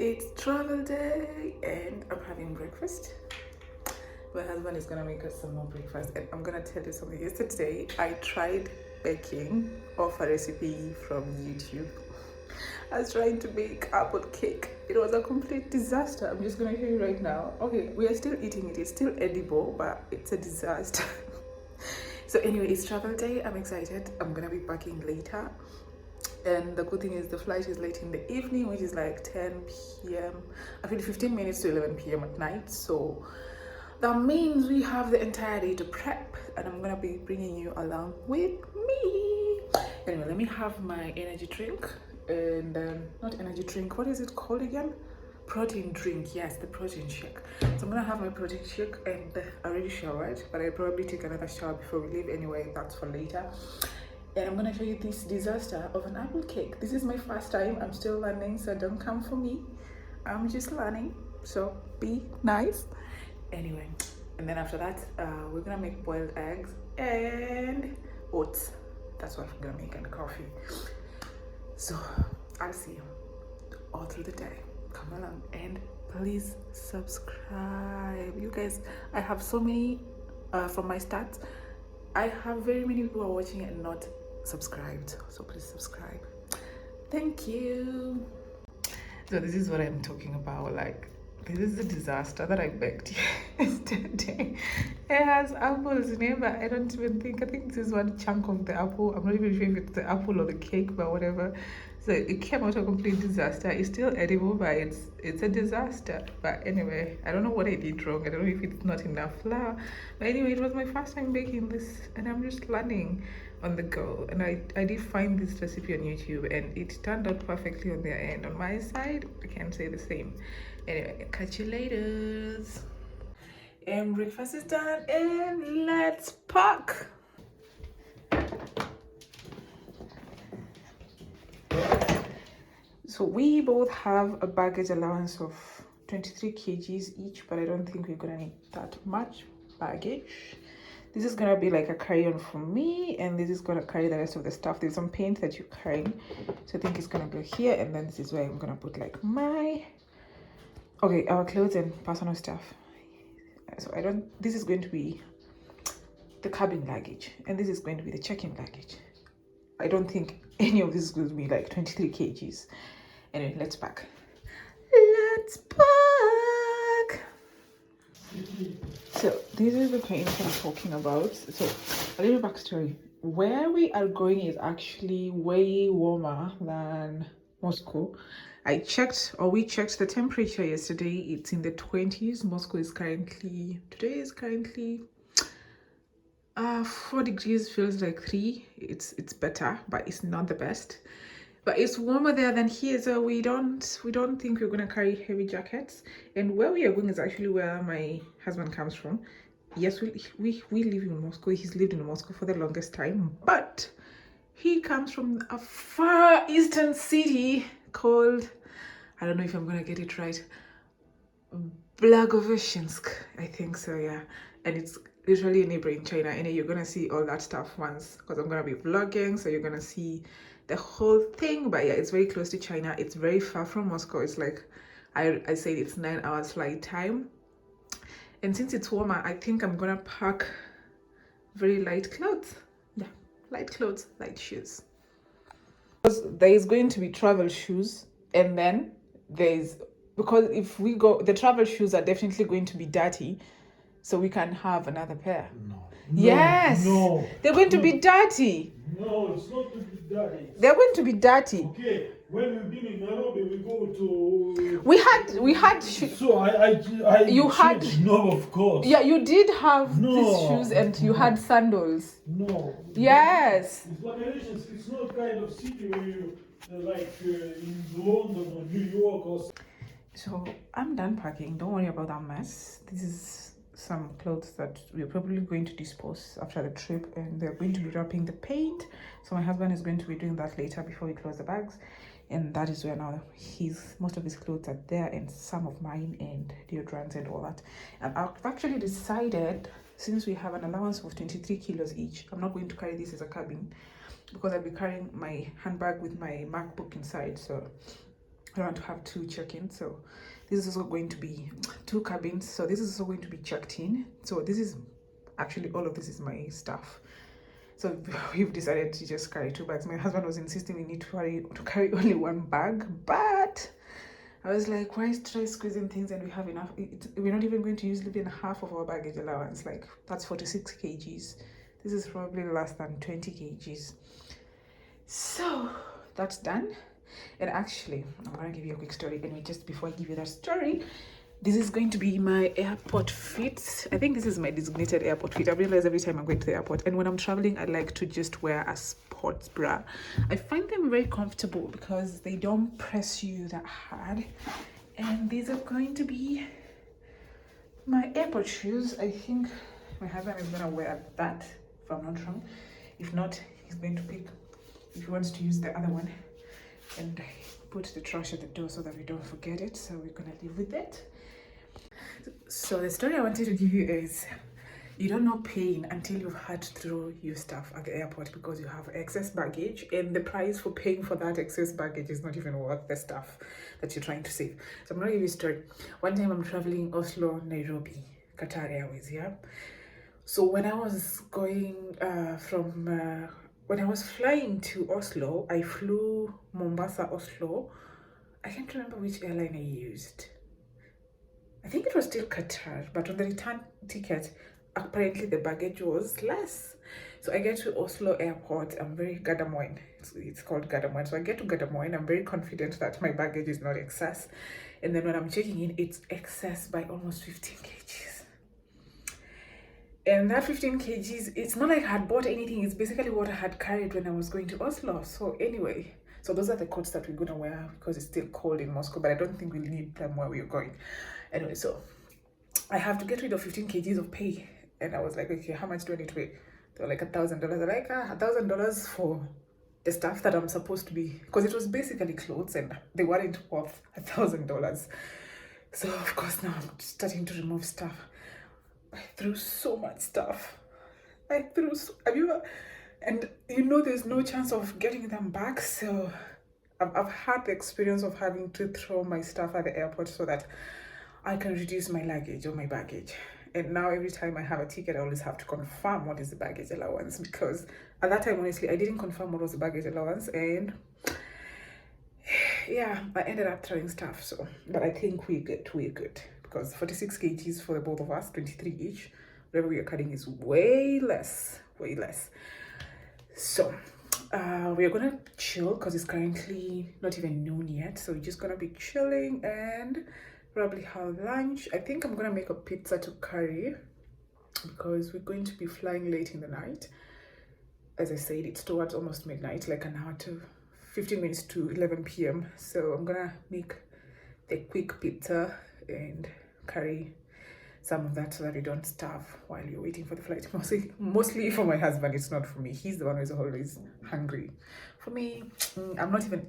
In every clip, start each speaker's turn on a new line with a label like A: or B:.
A: It's travel day and I'm having breakfast. My husband is gonna make us some more breakfast, and I'm gonna tell you something. Yesterday I tried baking off a recipe from YouTube. I was trying to make apple cake. It was a complete disaster. I'm just gonna show you right now. Okay, we are still eating it. It's still edible, but it's a disaster. So anyway, it's travel day. I'm excited. I'm gonna be packing later. And the good thing is the flight is late in the evening, which is like 10 p.m. Actually 15 minutes to 11 p.m. at night. So that means we have the entire day to prep, and I'm gonna be bringing you along with me. Anyway, let me have my energy drink, and not energy drink, what is it called again? Protein drink. Yes, the protein shake. So I'm gonna have my protein shake, and I already showered, but I'll probably take another shower before we leave. Anyway, that's for later. And I'm gonna show you this disaster of an apple cake. This is my first time. I'm still learning, so don't come for me. I'm just learning, so be nice. Anyway, and then after that, we're gonna make boiled eggs and oats. That's what we're gonna make, and coffee. So I'll see you all through the day. Come along and please subscribe. You guys, I have so many from my stats. I have very many people who are watching and not subscribed, so please subscribe. Thank you. So this is what I'm talking about. Like, this is the disaster that I baked yesterday. It has apples in it, but I don't even think, I think this is one chunk of the apple. I'm not even sure if it's the apple or the cake, but whatever. So it came out a complete disaster. It's still edible, but it's a disaster. But anyway, I don't know what I did wrong. I don't know if it's not enough flour. But anyway, it was my first time baking this, and I'm just learning on the go. And I did find this recipe on YouTube, and it turned out perfectly on their end. On my side, I can't say the same. Anyway, catch you later. And breakfast is done, and let's pack. So we both have a baggage allowance of 23 kgs each, but I don't think we're gonna need that much baggage. This is gonna be like a carry-on for me, and this is gonna carry the rest of the stuff. There's some paint that you're carrying, so I think it's gonna go here, and then this is where I'm gonna put like our clothes and personal stuff. So this is going to be the cabin luggage, and this is going to be the check-in luggage. I don't think any of this is going to be like 23 kgs. Anyway, let's pack. Let's pack. So this is the paint I'm talking about. So a little backstory. Where we are going is actually way warmer than Moscow. We checked the temperature yesterday. It's in the 20s. Moscow is currently, today is currently 4 degrees, feels like 3. It's better, but it's not the best. But it's warmer there than here, so we don't think we're gonna carry heavy jackets. And where we are going is actually where my husband comes from. Yes, we live in Moscow. He's lived in Moscow for the longest time, but he comes from a far eastern city called, I don't know if I'm gonna get it right, Blagoveshchensk, I think so, yeah. And it's literally a neighbor in China, and you're gonna see all that stuff once, because I'm gonna be vlogging, so you're gonna see the whole thing. But yeah, it's very close to China. It's very far from Moscow. It's like, I said it's 9 hours flight time. And since it's warmer, I think I'm gonna pack very light clothes. Yeah, light clothes, light shoes. Because there is going to be travel shoes, and then because if we go, the travel shoes are definitely going to be dirty, so we can have another pair.
B: No.
A: Yes.
B: No.
A: They're going to be dirty.
B: No, it's not going to be dirty.
A: They're going to be dirty.
B: Okay. When we've been in Nairobi, we go to.
A: We had.
B: So
A: You had.
B: No, of course.
A: Yeah, you did have these shoes, and you had sandals.
B: No.
A: Yes.
B: It's not kind of city where you in London or New York or.
A: So I'm done packing. Don't worry about that mess. This is some clothes that we're probably going to dispose after the trip, and they're going to be wrapping the paint. So my husband is going to be doing that later before we close the bags, and that is where now most of his clothes are there, and some of mine, and deodorants and all that. And I've actually decided, since we have an allowance of 23 kilos each, I'm not going to carry this as a cabin, because I'll be carrying my handbag with my MacBook inside. So I want to have 2 check-ins, so this is also going to be 2 cabins, so this is also going to be checked in. So this is actually, all of this is my stuff. So we've decided to just carry 2 bags. My husband was insisting we need to carry only 1 bag, but I was like, why try squeezing things and we have enough? We're not even going to use even half of our baggage allowance. Like, that's 46 kgs. This is probably less than 20 kgs. So that's done. And actually, I'm gonna give you a quick story. Anyway, just before I give you that story, this is going to be my airport fit. I think this is my designated airport fit. I realize every time I'm going to the airport, and when I'm traveling, I like to just wear a sports bra. I find them very comfortable because they don't press you that hard. And these are going to be my airport shoes. I think my husband is gonna wear that, if I'm not wrong. If not, he's going to pick, if he wants to use the other one, and put the trash at the door so that we don't forget it. So we're gonna live with it. So the story I wanted to give you is, you don't know pain until you've had to throw your stuff at the airport because you have excess baggage, and the price for paying for that excess baggage is not even worth the stuff that you're trying to save. So I'm gonna give you a story. One time I'm traveling Oslo, Nairobi, Qatar Airways, yeah. So when I was going when I was flying to Oslo, I flew Mombasa, Oslo. I can't remember which airline I used. I think it was still Qatar, but on the return ticket, apparently the baggage was less. So I get to Oslo airport, I'm very Gardermoen, it's called Gardermoen. So I get to Gardermoen, I'm very confident that my baggage is not excess. And then when I'm checking in, it's excess by almost 15 kgs. And that 15 kgs, it's not like I had bought anything, it's basically what I had carried when I was going to Oslo. So anyway, so those are the coats that we're gonna wear because it's still cold in Moscow, but I don't think we'll need them where we're going. Anyway, so I have to get rid of 15 kgs of pay. And I was like, okay, how much do I need to pay? They were like $1,000. They're like, $1,000 for the stuff that I'm supposed to be, because it was basically clothes and they weren't worth $1,000. So of course now I'm starting to remove stuff. I threw so much stuff. Have you ever, and you know there's no chance of getting them back. So I've had the experience of having to throw my stuff at the airport so that I can reduce my luggage or my baggage. And now every time I have a ticket, I always have to confirm what is the baggage allowance, because at that time, honestly, I didn't confirm what was the baggage allowance, and yeah, I ended up throwing stuff. So, but I think we're good, because 46 kgs for the both of us, 23 each. Whatever we are cutting is way less. So we are gonna chill because it's currently not even noon yet, so we're just gonna be chilling and probably have lunch. I think I'm gonna make a pizza to carry because we're going to be flying late in the night. As I said, it's towards almost midnight, like an hour to 15 minutes to 11 p.m. So I'm gonna make the quick pizza and carry some of that so that you don't starve while you're waiting for the flight. Mostly for my husband, it's not for me. He's the one who's always hungry. For me, I'm not even,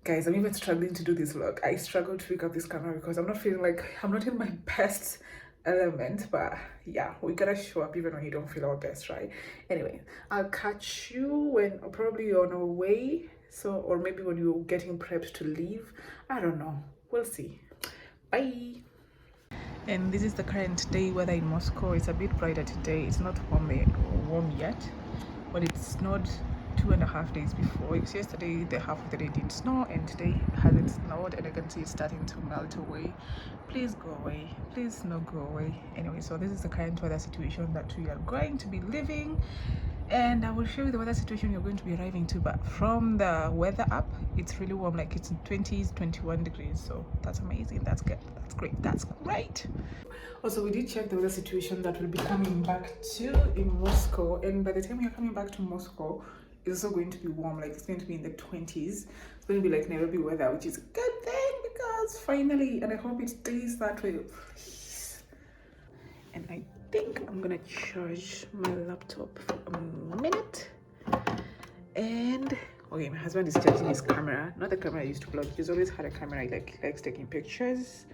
A: guys, I'm even struggling to do this vlog. I struggle to pick up this camera because I'm not feeling like I'm not in my best element, but yeah, we gotta show up even when you don't feel our best, right? Anyway, I'll catch you when probably you're on our way, so, or maybe when you're getting prepped to leave. I don't know, we'll see. Bye. And this is the current day weather in Moscow. It's a bit brighter today. It's not warm yet, but it snowed 2.5 days before. It's yesterday the half of the day didn't snow, and today hasn't snowed, and I can see it's starting to melt away. Please go away, please no go away. Anyway, so this is the current weather situation that we are going to be living, and I will show you the weather situation you're going to be arriving to. But from the weather app, it's really warm, like it's in 20s, 21 degrees. So that's amazing. That's good. That's great. Also, we did check the weather situation that we'll be coming back to in Moscow, and by the time we are coming back to Moscow, it's also going to be warm. Like it's going to be in the 20s. It's going to be like Nairobi weather, which is a good thing because finally, and I hope it stays that way, please. And I think I'm gonna charge my laptop for a minute. And okay, my husband is charging his camera, not the camera I used to vlog. He's always had a camera. He likes taking pictures,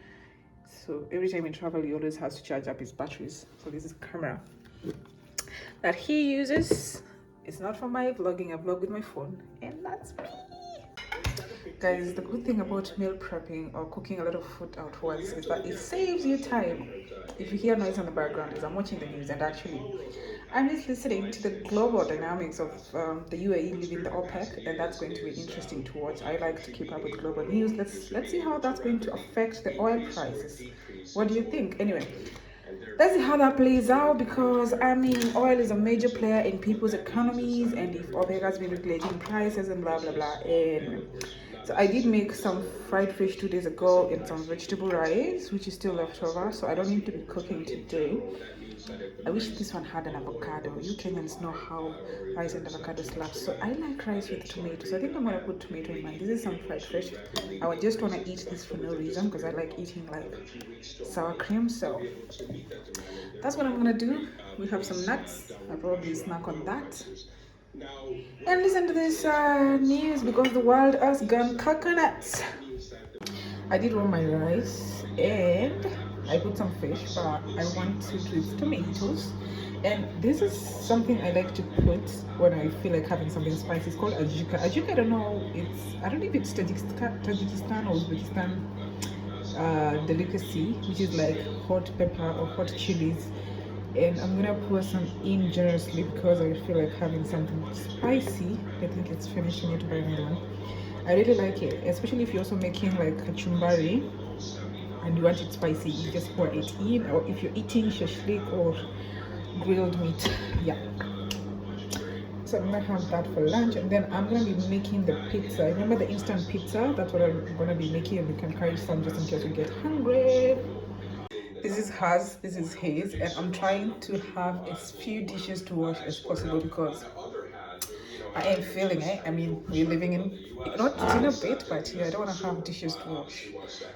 A: so every time we travel he always has to charge up his batteries. So this is a camera that he uses. It's not for my vlogging. I vlog with my phone, and that's me. Guys, the good thing about meal prepping or cooking a lot of food outwards is that it saves you time. If you hear noise in the background, is I'm watching the news, and actually I'm just listening to the global dynamics of the UAE leaving the OPEC, and that's going to be interesting to watch. I like to keep up with global news. Let's see how that's going to affect the oil prices. What do you think? Anyway, let's see how that plays out, because I mean, oil is a major player in people's economies, and if OPEC be regulating prices and blah blah blah. And so I did make some fried fish 2 days ago and some vegetable rice, which is still left over, so I don't need to be cooking today. I wish this one had an avocado. You Kenyans know how rice and avocado slaps. So I like rice with tomato. So I think I'm gonna put tomato in mine. This is some fried fish. I would just wanna eat this for no reason because I like eating like sour cream. So that's what I'm gonna do. We have some nuts. I'll probably snack on that. And listen to this news, because the world has gone coconuts. I did roll my rice and I put some fish, but I want to with tomatoes. And this is something I like to put when I feel like having something spicy. It's called ajuka. Ajuka, I don't know. I don't know if it's Tajikistan or Uzbekistan delicacy, which is like hot pepper or hot chilies. And I'm gonna pour some in generously because I feel like having something spicy. I think it's finished. I need to buy another one. I really like it, especially if you're also making like kachumbari and you want it spicy. You just pour it in, or if you're eating shashlik or grilled meat. Yeah. So I'm gonna have that for lunch, and then I'm gonna be making the pizza. Remember the instant pizza? That's what I'm gonna be making, and we can carry some just in case we get hungry. This is hers, this is his, and I'm trying to have as few dishes to wash as possible because I ain't feeling it. I mean, we're living in not in a bit, but yeah, I don't want to have dishes to wash.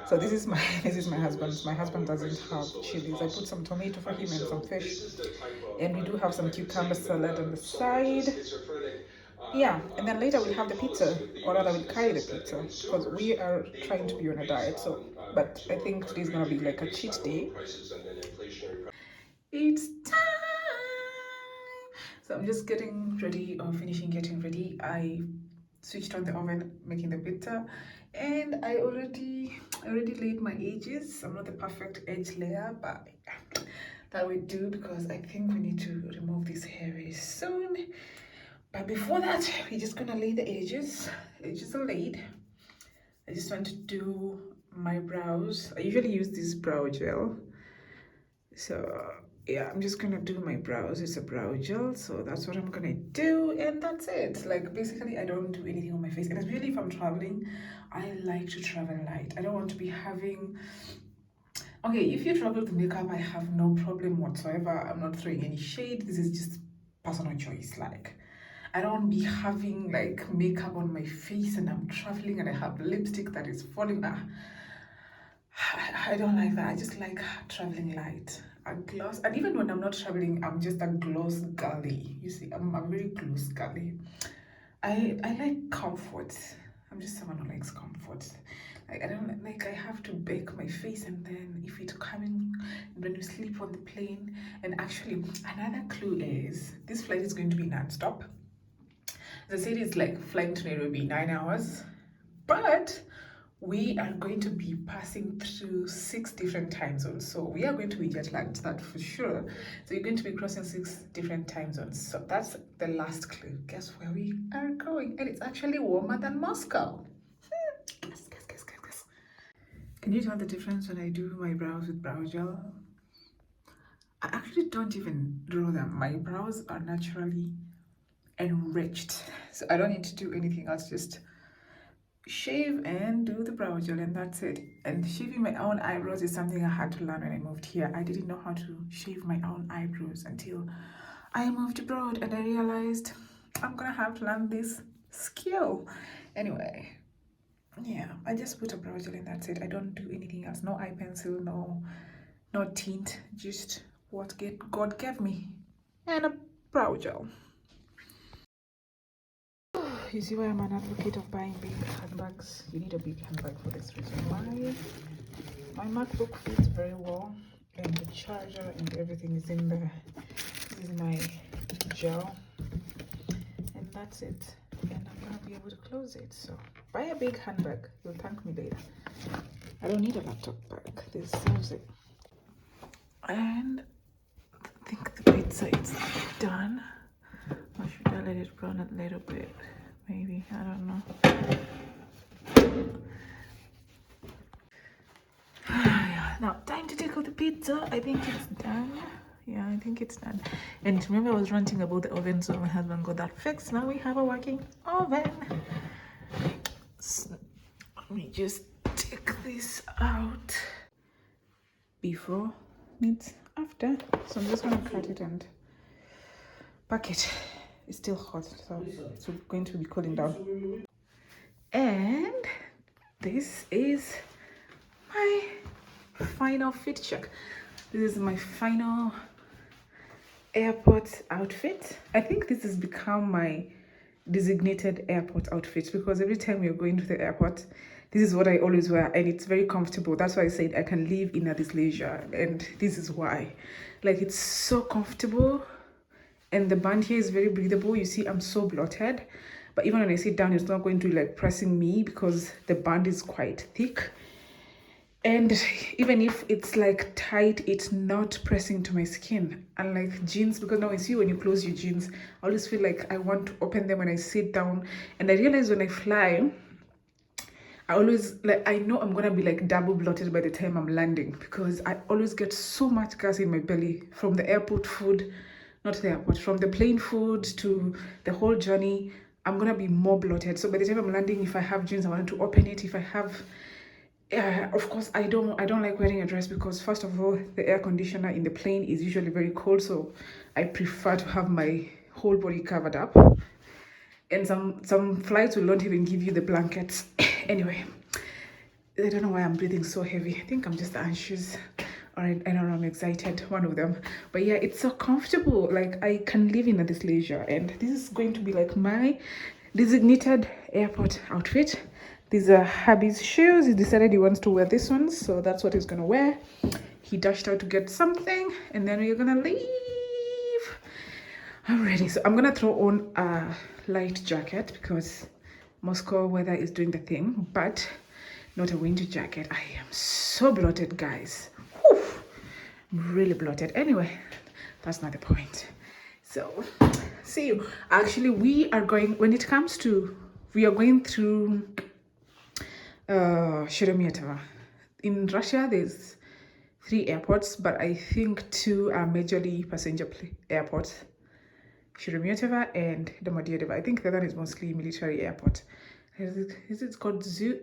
A: So this is my this is my husband's. My husband doesn't have chilies. I put some tomato for him and some fish, and we do have some cucumber salad on the side. Yeah, and then later we'll have the pizza, or rather we'll carry the pizza because we are trying to be on a diet. So, but I think today's gonna be like a cheat day. It's time. So I'm just getting ready, or finishing getting ready. I switched on the oven, making the pizza, and I already laid my edges. I'm not the perfect edge layer, but that we do because I think we need to remove this hair very soon. But before that, we're just gonna lay the edges. Edges are laid. I just want to do my brows. I usually use this brow gel. So yeah, I'm just gonna do my brows. It's a brow gel, so that's what I'm gonna do, and that's it. Like basically I don't do anything on my face, and especially if I'm traveling, I like to travel light. I don't want to be having, okay, if you travel with makeup, I have no problem whatsoever. I'm not throwing any shade. This is just personal choice. Like I don't be having like makeup on my face and I'm traveling and I have lipstick that is falling. I don't like that. I just like traveling light. A gloss, and even when I'm not traveling, I'm just a gloss girly. You see, I'm a very gloss girly. I like comfort. I'm just someone who likes comfort. Like I don't like I have to bake my face, and then if it's coming when you sleep on the plane. And actually, another clue is this flight is going to be non-stop. The city is like flying to Nairobi 9 hours, but we are going to be passing through 6 different time zones. So we are going to be jet lagged, that for sure. So you're going to be crossing 6 different time zones. So that's the last clue. Guess where we are going? And it's actually warmer than Moscow. Guess. Can you tell the difference when I do my brows with brow gel? I actually don't even draw them. My brows are naturally enriched. So I don't need to do anything else, just shave and do the brow gel, and that's it. And shaving my own eyebrows is something I had to learn when I moved here. I didn't know how to shave my own eyebrows until I moved abroad, and I realized I'm gonna have to learn this skill. Anyway, yeah, I just put a brow gel and that's it. I don't do anything else. No eye pencil, no tint, just what God gave me, and a brow gel. You see why I'm an advocate of buying big handbags? You need a big handbag for this reason. Why? My MacBook fits very well, and the charger and everything is in there. This is my gel, and that's it. and I'm gonna be able to close it. So buy a big handbag, you'll thank me later. I don't need a laptop bag, this serves it. And I think the pizza is done. Or should I let it brown a little bit? Maybe, I don't know. Yeah, now time to take out the pizza. I think it's done. Yeah, I think it's done. And remember I was ranting about the oven, so my husband got that fixed. Now we have a working oven. So, let me just take this out. Before meets after. So I'm just gonna cut it and pack it. It's still hot, so it's going to be cooling down. And this is my final fit check. This is my final airport outfit. I think this has become my designated airport outfit because every time we're going to the airport, this is what I always wear, and it's very comfortable. That's why I said I can live in a athleisure, and this is why. Like, it's so comfortable, and the band here is very breathable. You see, I'm so bloated, but even when I sit down, it's not going to be like pressing me because the band is quite thick. And even if it's like tight, it's not pressing to my skin. Unlike jeans, because now I see when you close your jeans, I always feel like I want to open them when I sit down. And I realize when I fly, I always, like, I know I'm gonna be like double bloated by the time I'm landing because I always get so much gas in my belly from the airport food, not the airport, from the plane food to the whole journey. I'm gonna be more bloated. So by the time I'm landing, if I have jeans, I want to open it. If I have, of course, I don't like wearing a dress because first of all, the air conditioner in the plane is usually very cold. So I prefer to have my whole body covered up. And some flights will not even give you the blankets. Anyway, I don't know why I'm breathing so heavy. I think I'm just anxious, or I don't know, I'm excited, one of them. But yeah, it's so comfortable. Like, I can live in a athleisure, and this is going to be like my designated airport outfit. These are hubby's shoes. He decided he wants to wear this one, so that's what he's gonna wear. He dashed out to get something, and then we're gonna leave. Alrighty, so I'm gonna throw on a light jacket because Moscow weather is doing the thing, but not a winter jacket. I am so bloated, guys. Whew, I'm really bloated. Anyway, that's not the point. So, see you. Actually, we are going through Sheremetyevo. In Russia, there's 3 airports, but I think 2 are majorly passenger airports. Sheremetyevo and Domodedovo. I think the other is mostly military airport. Is it called Zoo?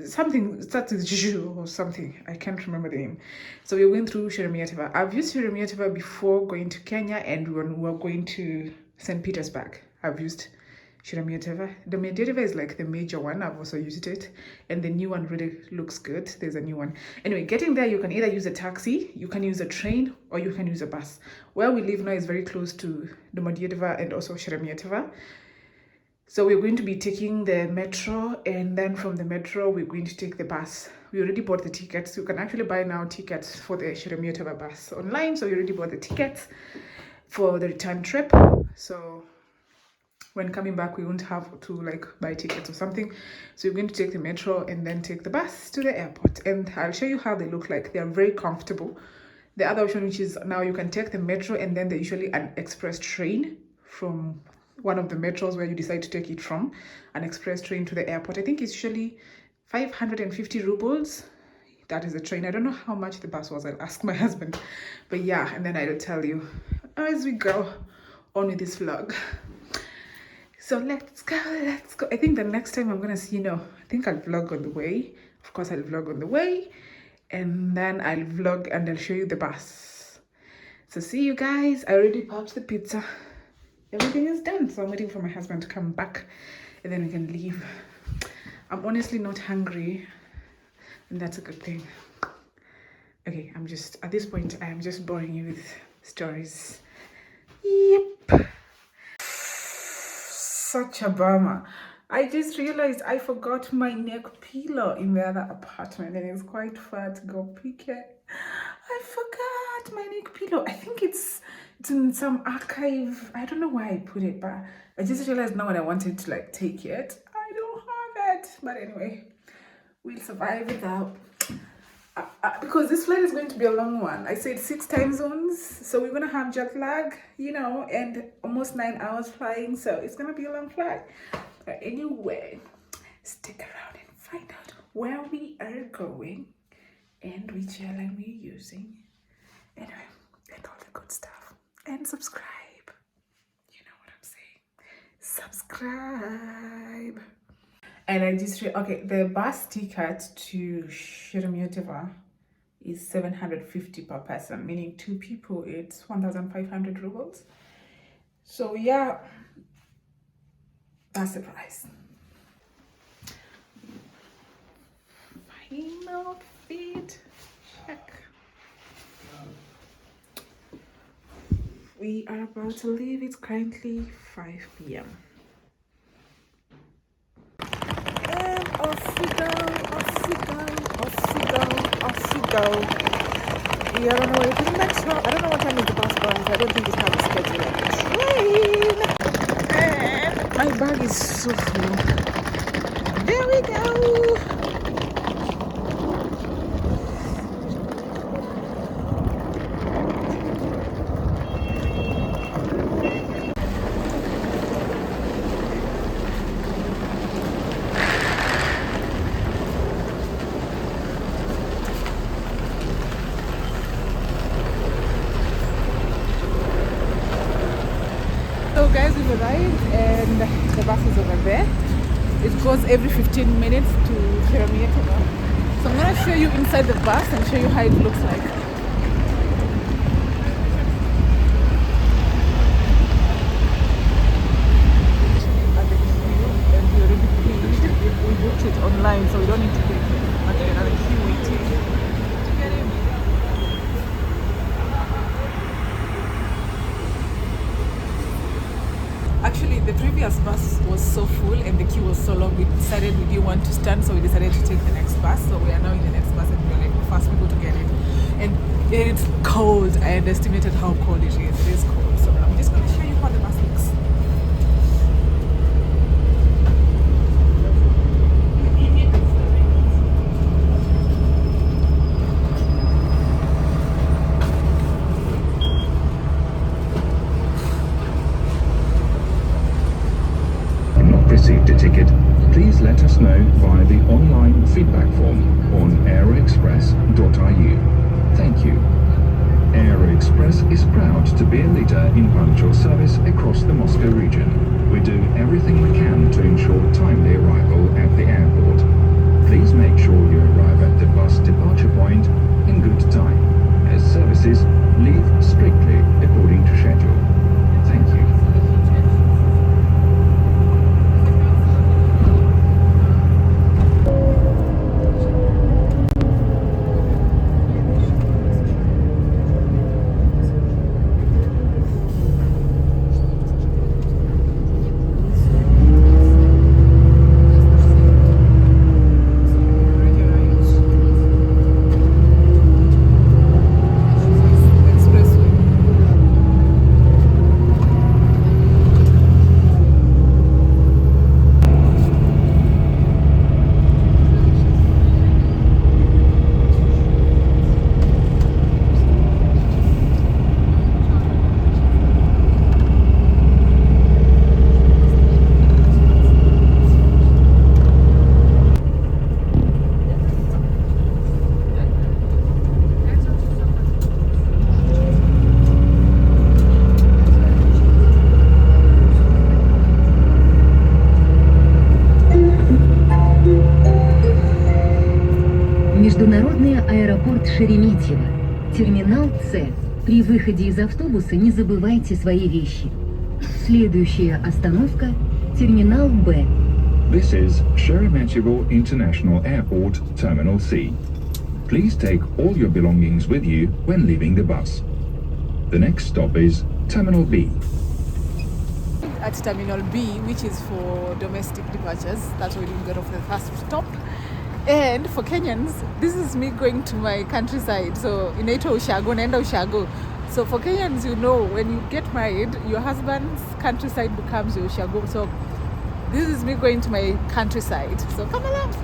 A: Something starts with Zhu or something. I can't remember the name. So we went through Sheremetyevo. I've used Sheremetyevo before going to Kenya, and when we were going to St. Petersburg, I've used Sheremetyevo. Domodedovo is like the major one. I've also used it, and the new one really looks good. There's a new one. Anyway, getting there, you can either use a taxi, you can use a train, or you can use a bus. Where we live now is very close to Domodedovo and also Sheremetyevo. So we're going to be taking the metro, and then from the metro, we're going to take the bus. We already bought the tickets. You can actually buy now tickets for the Sheremetyevo bus online. So we already bought the tickets for the return trip. So when coming back, we won't have to like buy tickets or something. So we're going to take the metro and then take the bus to the airport. And I'll show you how they look like. They're very comfortable. The other option, which is now you can take the metro, and then there's usually an express train from one of the metros where you decide to take it from, an express train to the airport. I think it's usually 550 rubles. That is the train. I don't know how much the bus was. I'll ask my husband. But yeah, and then I'll tell you as we go on with this vlog. So let's go. I think the next time I'm gonna see, I think I'll vlog on the way. Of course, I'll vlog on the way, and then I'll vlog and I'll show you the bus. So see you guys. I already packed the pizza. Everything is done, so I'm waiting for my husband to come back, and then we can leave. I'm honestly not hungry, and that's a good thing. Okay, at this point, I'm just boring you with stories. Yep. Such a bummer. I just realized I forgot my neck pillow in the other apartment, and it's quite far to go pick it. I forgot my neck pillow. I think it's It's in some archive. I don't know why I put it, but I just realized now when I wanted to like take it, I don't have it. But anyway, we'll survive without. Because this flight is going to be a long one. I said 6 time zones, so we're gonna have jet lag, and almost 9 hours flying. So it's gonna be a long flight. But anyway, stick around and find out where we are going and which airline we're using. Anyway, and all the good stuff. And subscribe. You know what I'm saying? Subscribe. And I just okay, the bus ticket to Sheremetyevo is 750 per person, meaning 2 people, it's 1,500 rubles. So yeah, that's the price. Final fit check. We are about to leave. It's currently 5 p.m. And off we go, off we go, off we go, off we go. We are on our way to the next stop. I don't know what time is the bus runs. I don't think it's how the schedule of the train. And my bag is so full. There we go. So guys, we've arrived and the bus is over there. It goes every 15 minutes to Sheremetyevo. So I'm gonna show you inside the bus and show you how it looks like. At the queue, and we already paid. We booked it online, so we don't need to pay another queue waiting to get in. Actually, the previous bus was so full and the queue was so long, we decided we didn't want to stand, so we decided to take the next bus. So we are now in the next bus and we're like the first people to get in. And it's cold. I underestimated how cold it is. It is cold. So I'm just going to show you how the bus looks.
C: Received a ticket, please let us know via the online feedback form on aeroexpress.ru. Thank you. AeroExpress is proud to be a leader in punctual service across the Moscow region. We do everything we can to ensure timely arrival at the airport. Please make sure you arrive at the bus departure point in good time, as services leave strictly according to schedule. Thank you.
D: Международный аэропорт Шереметьево. Терминал С. При выходе из автобуса не забывайте свои вещи. Следующая остановка – терминал Б.
C: This is Sheremetyevo International Airport, Terminal C. Please take all your belongings with you when leaving the bus. The next stop is Terminal B.
A: At Terminal B, which is for domestic departures, that's where we get off the first stop. And for Kenyans, this is me going to my countryside. So inaitwa Ushago, naenda Ushago. So for Kenyans, you know, when you get married, your husband's countryside becomes your shago. So this is me going to my countryside. So come along.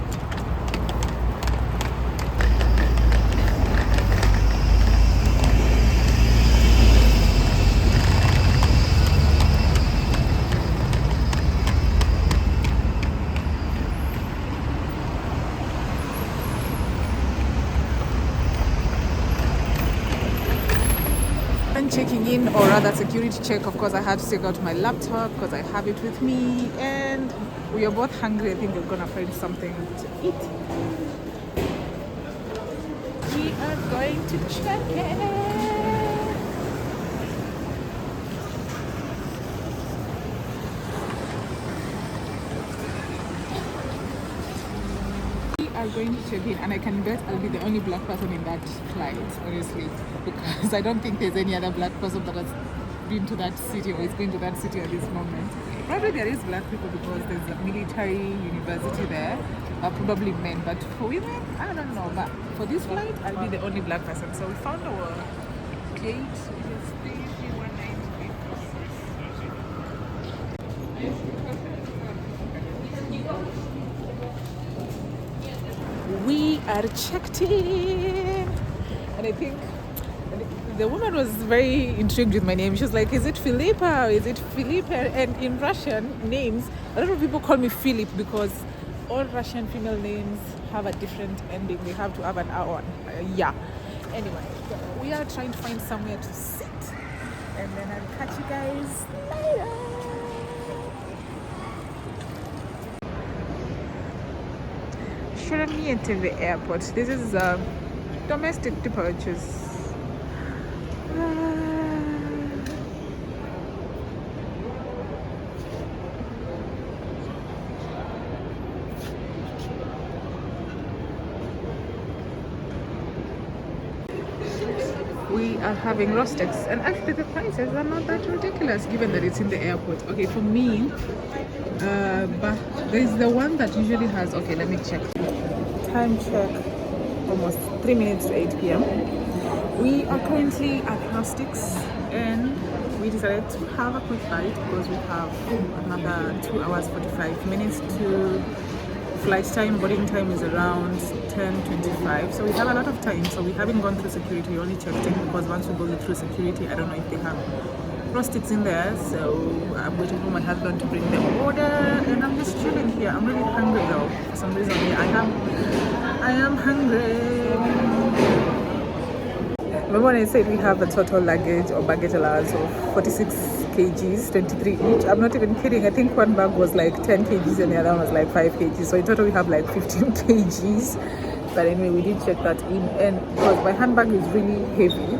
A: Checking in, or rather security check, of course I had to take out my laptop because I have it with me, and we are both hungry. I think we're gonna find something to eat. We are going to check in. Are going to check in, and I can bet I'll be the only black person in that flight, honestly, because I don't think there's any other black person that has been to that city or is going to that city at this moment. Probably there is black people because there's a military university there, probably men, but for women, I don't know. But for this flight, I'll be the only black person. So we found our gate, which is 3319. We are checked in, and I think the woman was very intrigued with my name. She was like, is it Filipa or is it Filipe? And in Russian names, a lot of people call me Philip because all Russian female names have a different ending. They have to have an R. Yeah. Anyway, so we are trying to find somewhere to sit, and then I'll catch you guys later. Me to the airport. This is domestic departures. We are having roast eggs, and actually the prices are not that ridiculous given that it's in the airport. Okay, for me, but there's the one that usually has, okay, let me check. Time check, almost 3 minutes to 8 p.m. We are currently at Rustics, and we decided to have a quick bite because we have another 2 hours 45 minutes to flight time. Boarding time is around 10:25, so we have a lot of time. So we haven't gone through security. We only checked in because once we go through security, I don't know if they have Rustics in there. So I'm waiting for my husband to bring the order, and I'm just chilling here. I'm really hungry though. For some reason, I am hungry. Remember when I said we have a total luggage or baggage allowance of 46 kgs, 23 each? I'm not even kidding. I think one bag was like 10 kgs and the other one was like 5 kgs. So in total we have like 15 kgs. But anyway, we did check that in, and because my handbag is really heavy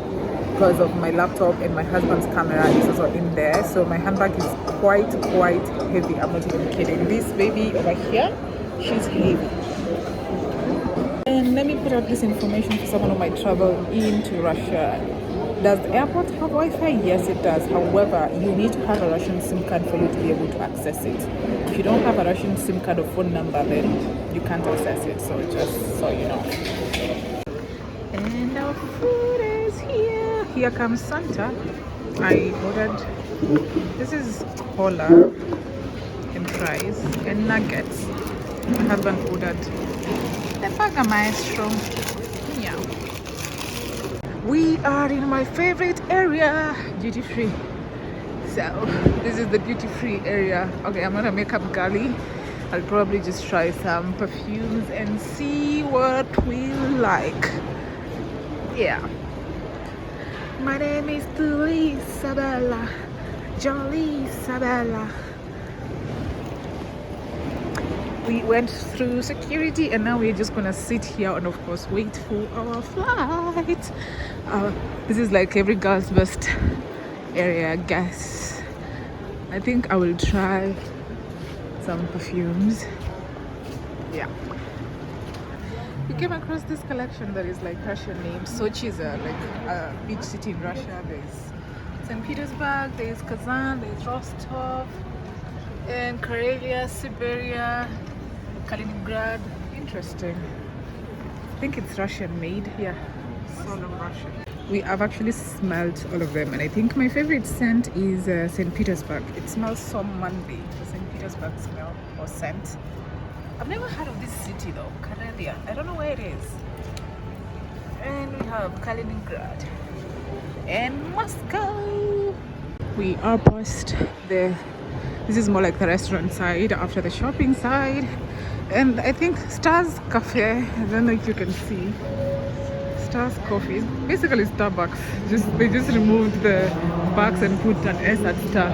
A: because of my laptop and my husband's camera is also in there. So my handbag is quite heavy. I'm not even kidding. This baby over here, she's heavy. And let me put out this information for someone who might travel into Russia. Does the airport have Wi-Fi? Yes, it does. However, you need to have a Russian SIM card for you to be able to access it. If you don't have a Russian SIM card or phone number, then you can't access it. So just so you know. And our food is here. Here comes Santa. I ordered, this is cola and fries and nuggets. My husband ordered the burger maestro. Yeah. We are in my favorite area, duty free. So this is the duty free area. Okay, I'm gonna make up girly. I'll probably just try some perfumes and see what we like. Yeah. My name is Julie Isabella. Jolly Isabella. We went through security, and now we're just gonna sit here and of course wait for our flight. This is like every girl's best area, I guess. I think I will try some perfumes. Yeah. We came across this collection that is like Russian names. Sochi is like a beach city in Russia. There's St. Petersburg, there's Kazan, there's Rostov, and Karelia, Siberia, Kaliningrad. Interesting. I think it's Russian made. Yeah, it's all of Russian. I've actually smelled all of them, and I think my favorite scent is St. Petersburg. It smells so manly, the St. Petersburg smell or scent. I've never heard of this city though, Karelia. I don't know where it is. And we have Kaliningrad and Moscow. We are past the, this is more like the restaurant side after the shopping side. And I think Stars Cafe, I don't know if you can see. Stars Coffee, basically Starbucks. They just removed the box and put an S at Star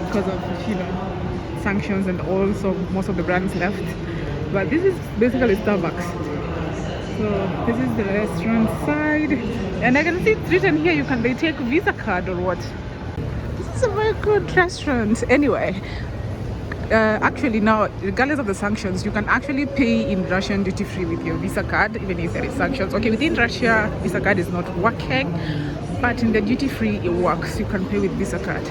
A: because of, you know, sanctions and all, so most of the brands left. But this is basically Starbucks. So this is the restaurant side, and I can see it's written here they take Visa card or what. This is a very good restaurant. Anyway, actually now, regardless of the sanctions, you can actually pay in Russian duty free with your Visa card, even if there is sanctions. Okay, within Russia, Visa card is not working, but in the duty free it works. You can pay with Visa card.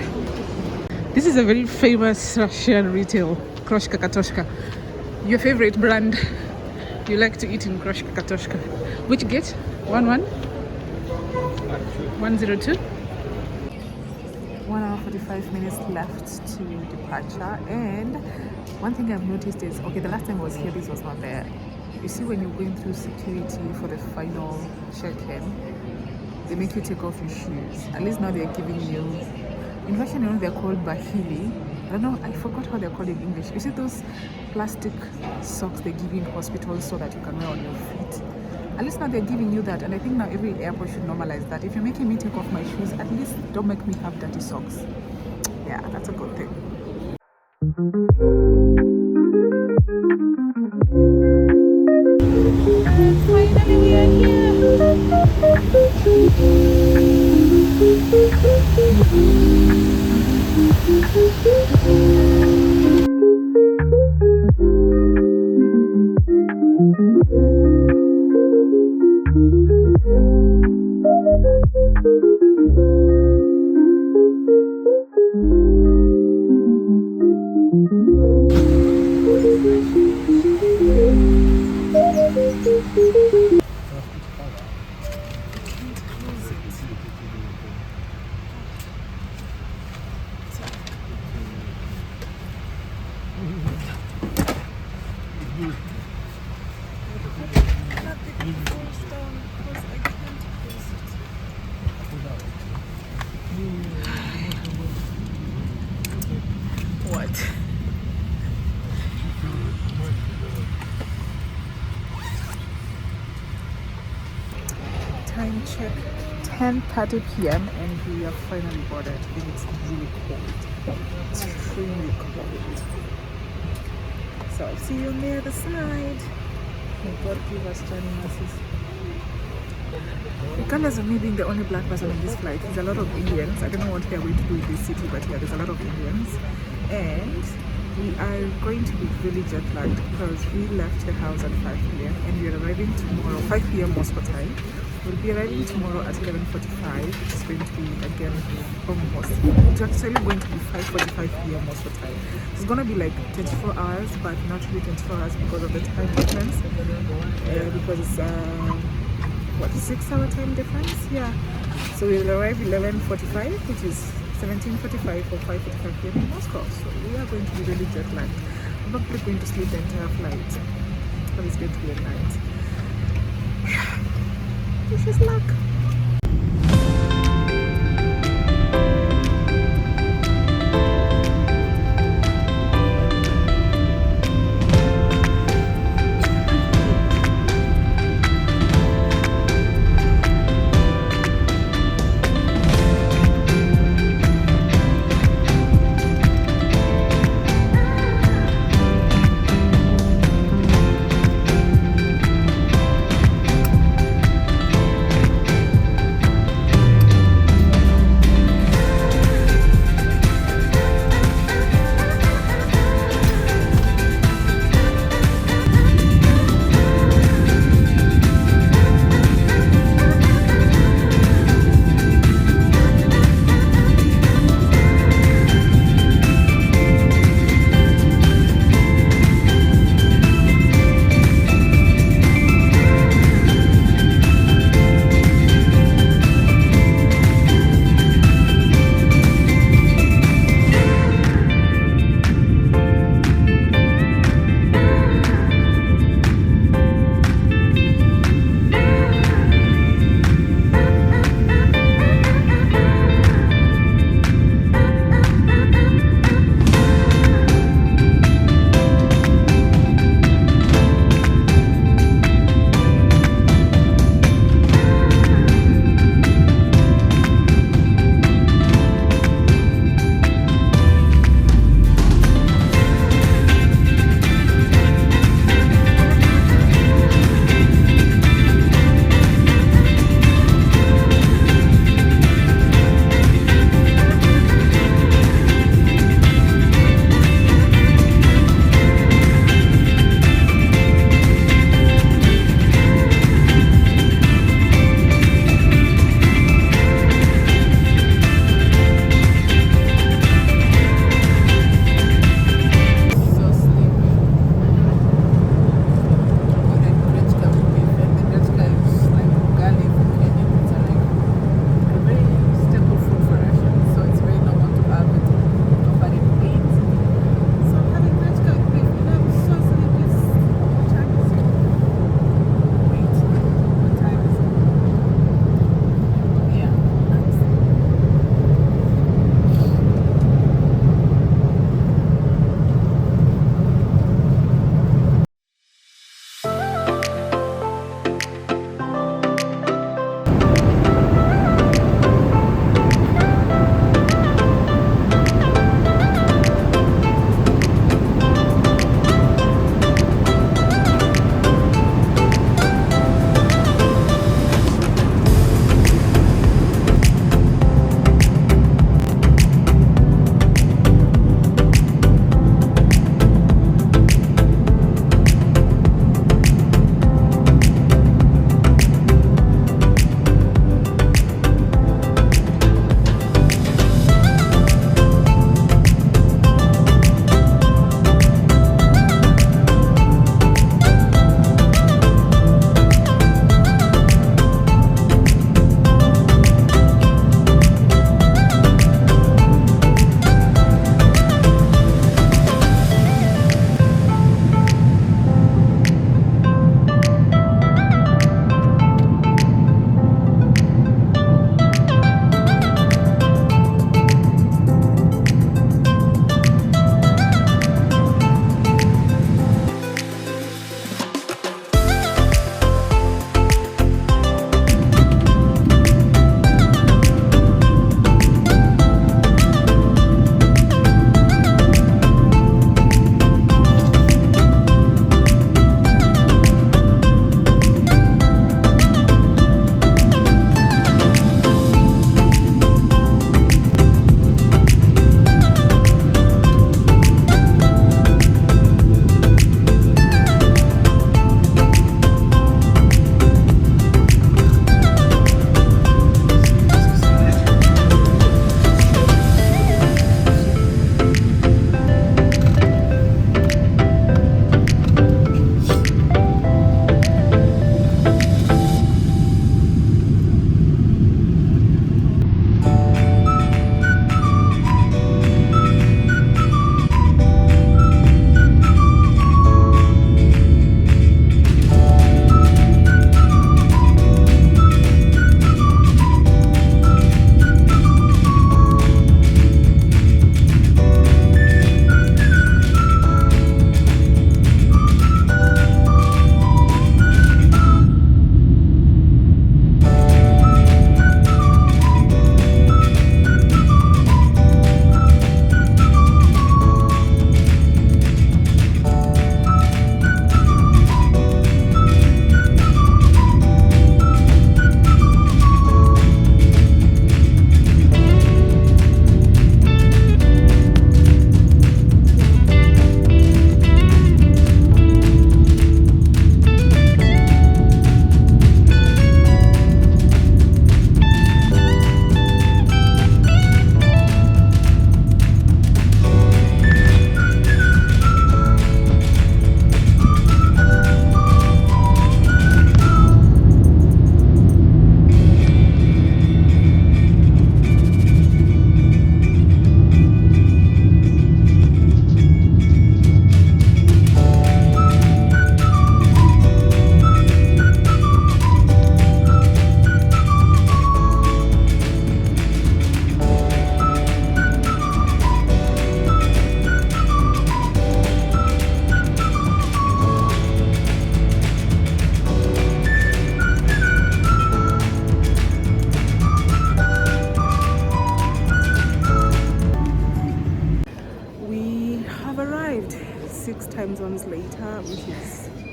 A: This is a very famous Russian retail, Kroshka Katoshka. Your favorite brand you like to eat in Kroshka Katoshka. Which gate? 102? 1 hour 45 minutes left to departure, and one thing I've noticed is, okay, the last time I was here this was not there. You see, when you're going through security for the final check-in, they make you take off your shoes. At least now they're giving you, in Russian, you know, they're called bahili. I don't know, I forgot how they're called in English. You see those plastic socks they give you in hospitals so that you can wear on your feet? At least now they're giving you that, and I think now every airport should normalize that. If you're making me take off my shoes, at least don't make me have dirty socks. Yeah, that's a good thing. And finally we are what? Time check, 10:30 p.m. and we are finally boarded, and it's really cold. It's extremely cold. So I'll see you on the other side. May God give us journey mercies. Regardless of me being the only black person on this flight, there's a lot of Indians. I don't know what they're going to do in this city, but yeah, there's a lot of Indians. And we are going to be really jet lagged because we left the house at 5 p.m. and we are arriving tomorrow, 5 p.m. Moscow time. We'll be arriving tomorrow at 11:45, which is going to be again almost. It's actually going to be 5:45 p.m. Moscow time. It's going to be like 24 hours, but not really 24 hours because of the time difference. Because it's 6-hour time difference? Yeah. So we'll arrive 11:45, which is 17:45 or 5:45 p.m. in Moscow. So we are going to be really jet lagged. I'm not really going to sleep the entire flight. But it's going to be a night. Wish us luck.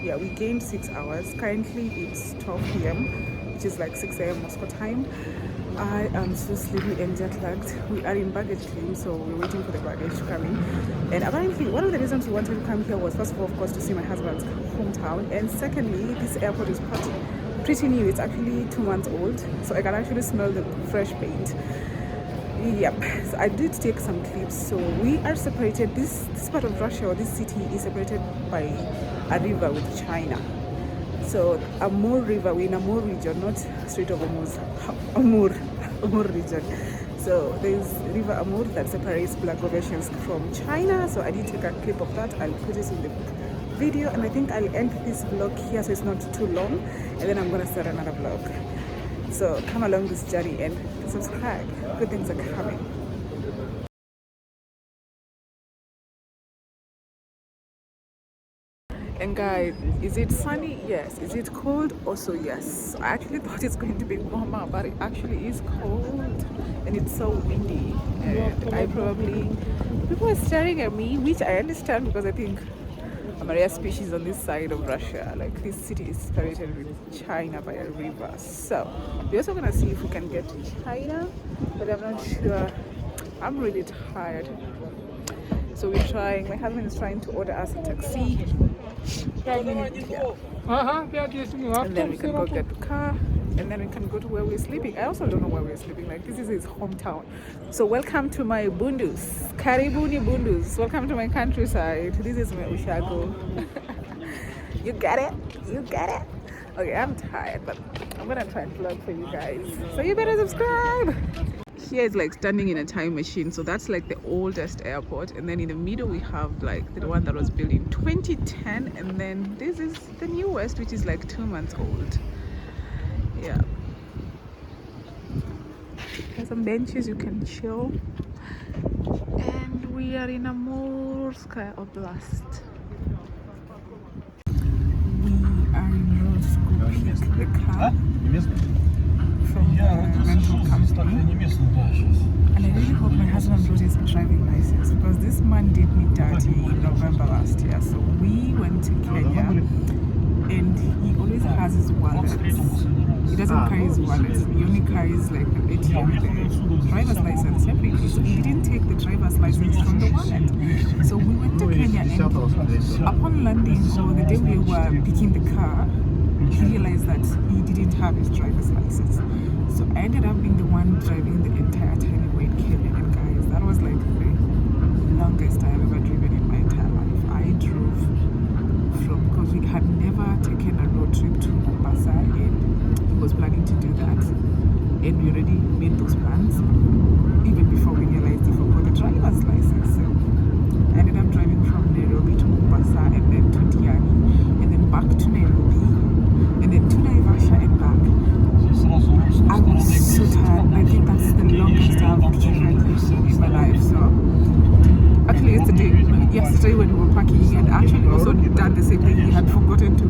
A: yeah, we gained 6 hours. Currently it's 12 p.m, which is like 6 a.m. Moscow time. I am so sleepy and jet lagged. We are in baggage claim, so we're waiting for the baggage to come in. And apparently, one of the reasons we wanted to come here was, first of all, of course, to see my husband's hometown, and secondly, this airport is pretty new. It's actually 2 months old, so I can actually smell the fresh paint. Yep, so I did take some clips. So we are separated. This part of Russia, or this city, is separated by a river with China. So Amur River, we're in Amur region, not Strait of Hormuz, Amur region. So there's River Amur that separates Blagovetions from China. So I did take a clip of that. I'll put it in the video, and I think I'll end this vlog here so it's not too long, and then I'm gonna start another vlog. So come along this journey and subscribe. Good things are coming. And guys, is it sunny? Yes. Is it cold? Also yes. I actually thought it's going to be warmer, but it actually is cold, and it's so windy. And people are staring at me, which I understand, because I think I'm a rare species on this side of Russia. Like, this city is separated with China by a river. So we're also gonna see if we can get to China, but I'm not sure. I'm really tired. So we're trying. My husband is trying to order us a taxi. And then we can go get the car, and then we can go to where we're sleeping. I also don't know where we're sleeping. Like, this is his hometown. So welcome to my bundus. Karibuni bundus. Welcome to my countryside. This is my Ushago. You get it? You get it? Okay, I'm tired, but I'm gonna try and vlog for you guys. So you better subscribe. Here is like standing in a time machine. So that's like the oldest airport, and then in the middle we have like the one that was built in 2010, and then this is the newest, which is like 2 months old. Yeah, there's some benches you can chill, and we are in Amurskaya Oblast. We are in road to go pick the car from the rental company, and I really hope my husband brought his driving license, because this man did me dirty in November last year. So we went to Kenya, and he always has his wallet. He doesn't carry his wallet. He only carries like the ATM, the driver's license separately. So he didn't take the driver's license from the wallet. So we went to Kenya, and upon landing, or the day we were picking the car, he realized that he didn't have his driver's license. So I ended up being the one driving the entire time we were in Kenya. And guys, that was like the longest I've ever driven in my entire life. I drove because we had never taken a road trip to Mombasa, and he was planning to do that. And we already made those plans even before we realized he forgot the driver's license. So I ended up driving from Nairobi to Mombasa, and then to Diani, and then back to Nairobi, and then to Naivasha and back. I was so tired. I think that's the longest I've driven in my life. So actually yesterday when we were parking, he had actually also done the same thing. He had forgotten to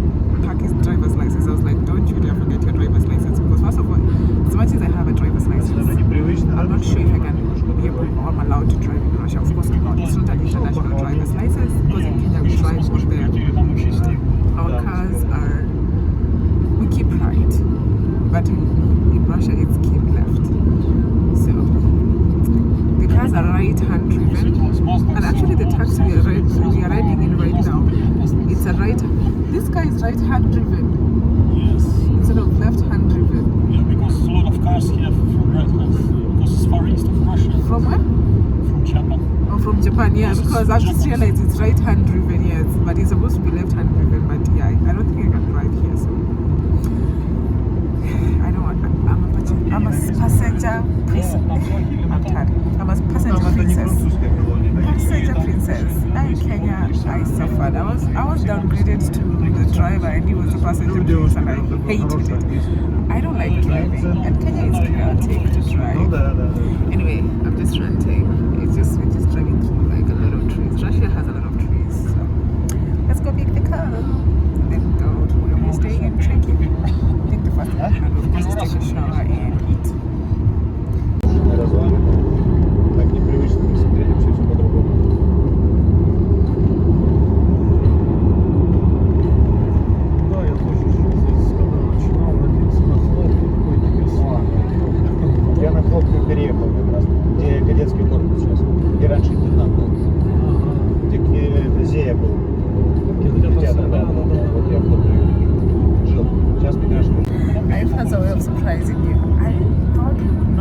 A: pack his driver's license. I was like, don't you dare forget your driver's license, because first of all, as much as I have a driver's license, I'm not sure if I can be able, or I'm allowed to drive in Russia. Of course not. It's not an international driver's license, because in Kenya we drive on there. Our cars are, we keep right, but in Russia it's keep left. So the cars are right-hand driven, and actually the taxi we are riding in right now, it's a right. This car is right-hand driven.
B: Yes.
A: Instead of left-hand driven.
B: Yeah, because a lot of cars here from right-hand, because it's far east of Russia.
A: From where?
B: From Japan.
A: Oh, from Japan, yeah. Because I've just realized it's right-hand driven, yes, but it's supposed to be left-hand driven. But yeah, I don't think I can drive here, so I don't want. I'm a passenger princess. I'm tired. I'm a passenger princess. Passenger princess. In Kenya, I suffered. I was downgraded to the driver, and he was the passenger prince, and I hated it. I don't like driving, and Kenya is chaotic to drive. Anyway, I'm just ranting. We're just driving through like a lot of trees. Russia has a lot of trees, so let's go pick the car and then go to where we're staying and trekking. I think the first thing I have, of course, is take a shower and eat.
E: Так непривычно, мы смотрели все по-другому.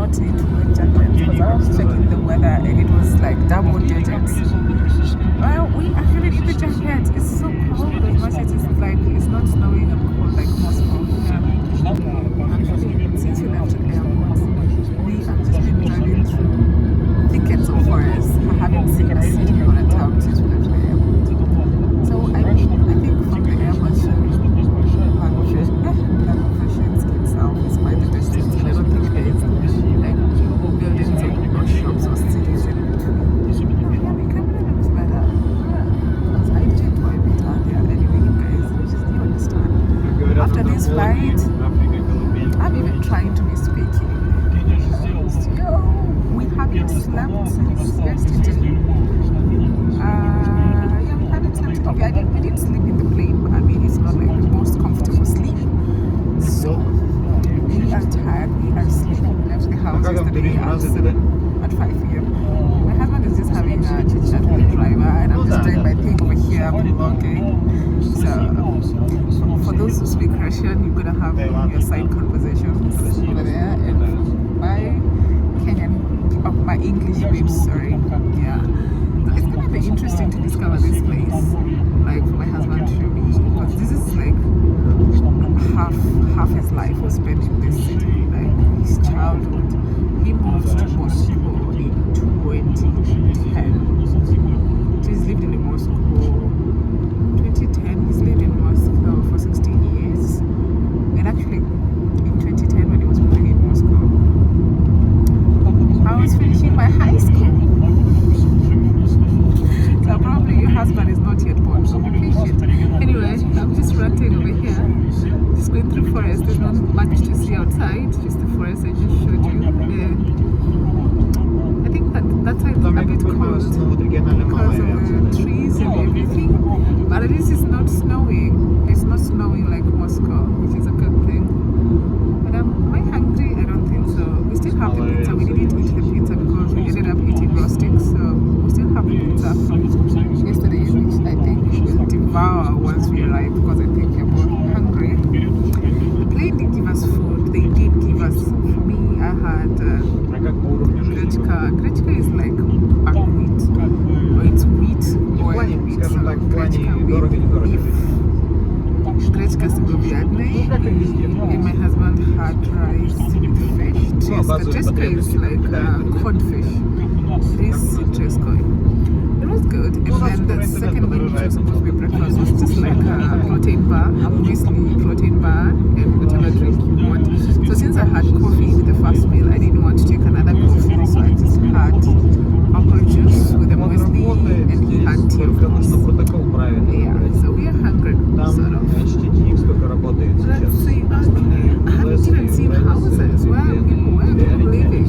A: not need to wear jackets because I was checking the weather and it was like double digits. Well, we actually need the jackets. It's so cold as much as it's like it's not snowing and cold like Moscow. Yeah. Actually, since we left the airport, we have just been driving through thickets of forests. I haven't seen a city or a town since we left the airport. So I think from the airport to Skin South is quite the distance, and I don't think there is like buildings or shops or cities in between. Oh, yeah, my camera looks better. Because I did it a bit earlier. Anyway, you guys, you understand. After this flight, I'm even trying to be speaking. Yo, we haven't slept since yesterday. Yeah, we haven't slept. Okay, we didn't sleep in the plane, but I mean, it's not like the most comfortable sleep. So, we are tired, we are sleeping. We left the house yesterday at 5 p.m. My husband is just having a chit chat with the driver, and I'm just doing my thing over here, vlogging. So, for those who speak Russian, you're gonna have your side conversations over there, and my Kenyan, my English babes, sorry. Yeah. So it's gonna be interesting to discover this place, like for my husband to show me, because this is like half his life was spent in this city, like his childhood. He moved to Moscow in 2010. So he's lived in Moscow. 2010, he's lived in Moscow for 16 years. And actually, in 2010, when he was living in Moscow, I was finishing my high school. So probably your husband is not yet born, so be patient. Anyway, I'm just ranting over here. Just going through forest. There's not much to see outside, just the forest I just showed you. And I think that's why it's a bit cold because of the trees and everything. But at least it's not snowing. It's not snowing like Moscow, which is a good thing. But am I hungry? I don't think so. We still have the pizza. We didn't eat the pizza because we ended up eating rustic. So we still have the pizza from yesterday, which I think we will devour once we arrive because I think we're both hungry. The plane did give us food. They did give us, for me, I had grechka. Grechka is like buckwheat, or it's wheat oil wheat. So grechka with beef. Grechka с говядиной, and my husband had rice with fish. Treska is like codfish. It is treska. It was good. And then the second meal, which was supposed to be breakfast, was just like a protein bar, obviously protein bar and whatever drink you want. So since I had coffee with the first meal, I didn't want to take another coffee, so I just had apple juice with a muesli, and he had tea, of course. Yeah, so we are hungry, sort of. Let's see. I haven't even seen houses. Where are people living?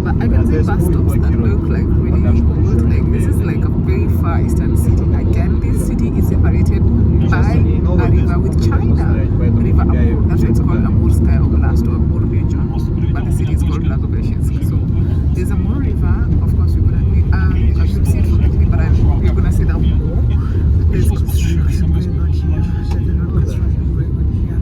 A: But I can see bus stops that look like really old. Like this is like a very far eastern city. Again, this city is separated by a river with China. River Amur. That's why it's called Amurskaya Oblast or Amur region. But the city is called Blagoveshchensk. So there's a Amur river. Of course, you're gonna you'll see it from the clip, but you're gonna see that more. There's construction going on here. There's a lot of construction going on here.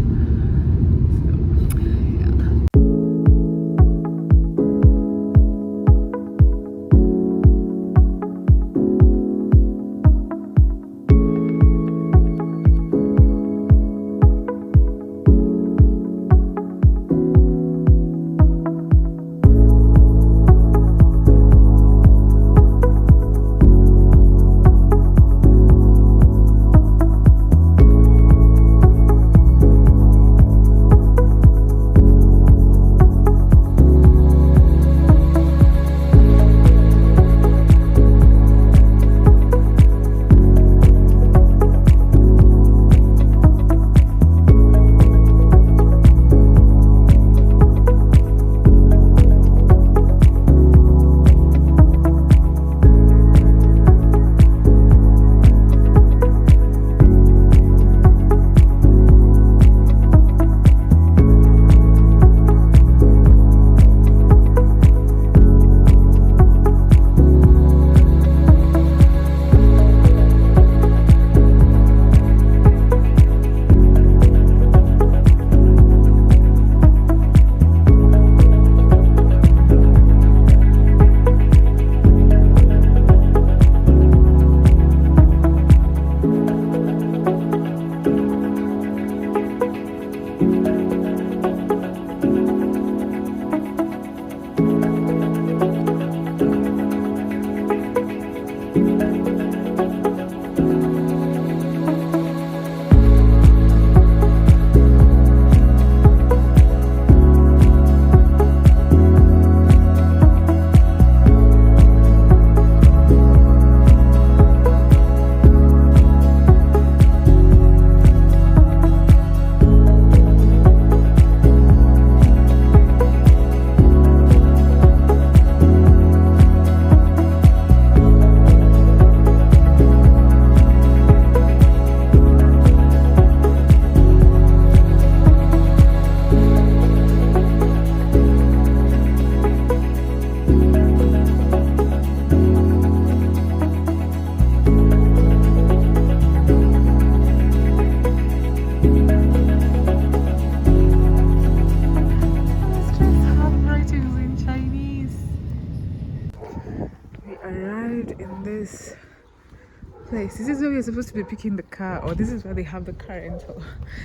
A: guys, this is where we're supposed to be picking the car, or this is where they have the car rental.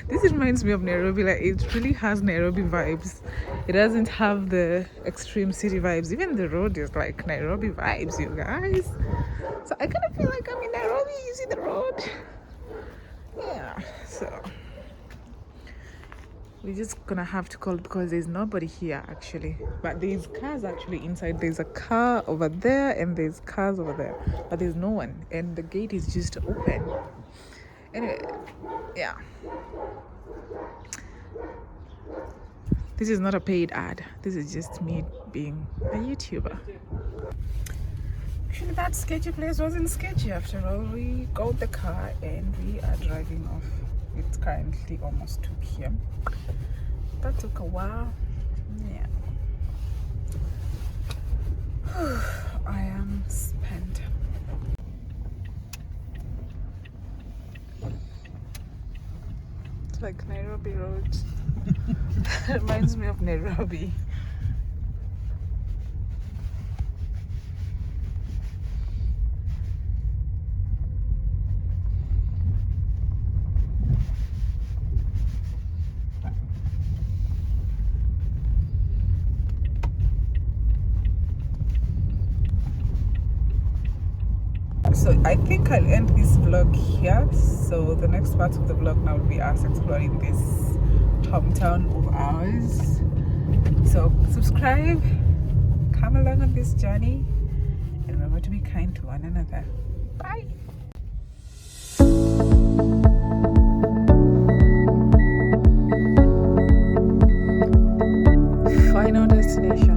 A: This reminds me of Nairobi. Like, it really has Nairobi vibes. It doesn't have the extreme city vibes. Even the road is like Nairobi vibes, you guys. So I kind of feel like I'm in Nairobi. You see the road? Yeah. So we're just gonna have to call because there's nobody here actually, but there's cars actually inside. There's a car over there and there's cars over there, but there's no one, and the gate is just open. Anyway, yeah, this is not a paid ad. This is just me being a YouTuber. Actually, that sketchy place wasn't sketchy after all. We got the car and we are driving off. It's currently almost 2 p.m. That took a while. Yeah. I am spent. It's like Nairobi Road. Reminds me of Nairobi. So I think I'll end this vlog here. So the next part of the vlog now will be us exploring this hometown of ours. So subscribe, come along on this journey, and remember to be kind to one another. Bye. Final destination.